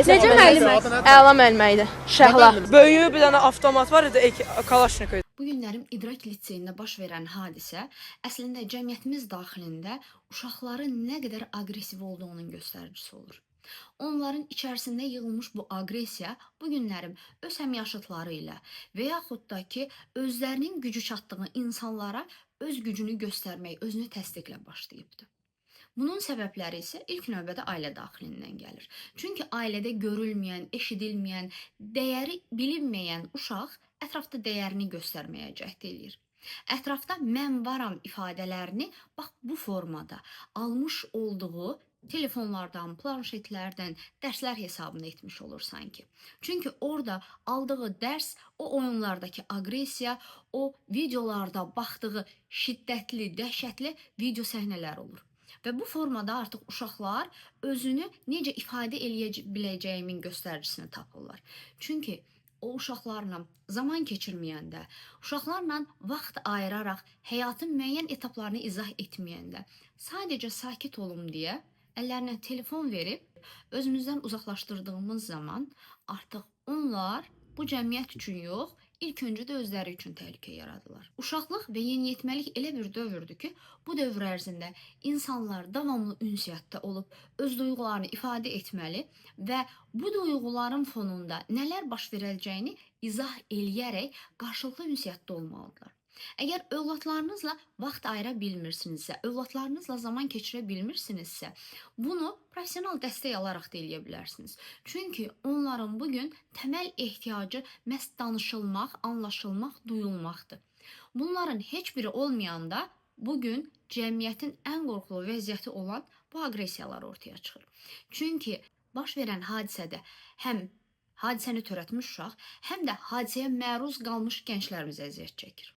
Necə müəllimə? Əla müəllimə idi. Şəhla. Böyüyü bir dənə avtomat var idi, Kalaşnikov. Bu günlərim İdrak liseyində baş verən hadisə əslində cəmiyyətimiz daxilində uşaqların nə qədər aqressiv olduğunun göstəricisi olur. Onların içərisində yığılmış bu aqressiya bu günlərim öz həmyaşıtları ilə və yaxud da ki, özlərinin gücü çatdığı insanlara öz gücünü göstərmək, özünü təsdiqlə başlayıbdır. Bunun səbəbləri isə ilk növbədə ailə daxilindən gəlir. Çünki ailədə görülməyən, eşidilməyən, dəyəri bilinməyən uşaq ətrafda dəyərini göstərməyə cəhd eləyir. Ətrafda mən varam ifadələrini bax bu formada almış olduğu telefonlardan, planşetlərdən, dərslər hesabını etmiş olur sanki. Çünki orada aldığı dərs o oyunlardakı aqressiya, o videolarda baxdığı şiddətli, dəhşətli video səhnələr olur. Və bu formada artıq uşaqlar özünü necə ifadə eləyə biləcəyimin göstəricisini tapırlar. Çünki o uşaqlarla zaman keçirməyəndə, uşaqlarla vaxt ayıraraq həyatın müəyyən etaplarını izah etməyəndə, sadəcə sakit olum deyə əllərinə telefon verib özümüzdən uzaqlaşdırdığımız zaman artıq onlar bu cəmiyyət üçün yox, ilk öncə də özləri üçün təhlükə yaradılar. Uşaqlıq və yeniyetməlik elə bir dövrdür ki, bu dövr ərzində insanlar davamlı ünsiyyətdə olub öz duyğularını ifadə etməli və bu duyğuların fonunda nələr baş verəcəyini izah eləyərək qarşılıqlı ünsiyyətdə olmalıdırlar. Əgər övladlarınızla vaxt ayıra bilmirsinizsə, övladlarınızla zaman keçirə bilmirsinizsə, bunu professional dəstək alaraq da eləyə bilərsiniz. Çünki onların bugün təməl ehtiyacı məhz danışılmaq, anlaşılmaq, duyulmaqdır. Bunların heç biri olmayanda bugün cəmiyyətin ən qorxulu vəziyyəti olan bu aqressiyalar ortaya çıxır. Çünki baş verən hadisədə həm hadisəni törətmiş uşaq, həm də hadisəyə məruz qalmış gənclərimiz əziyyət çəkir.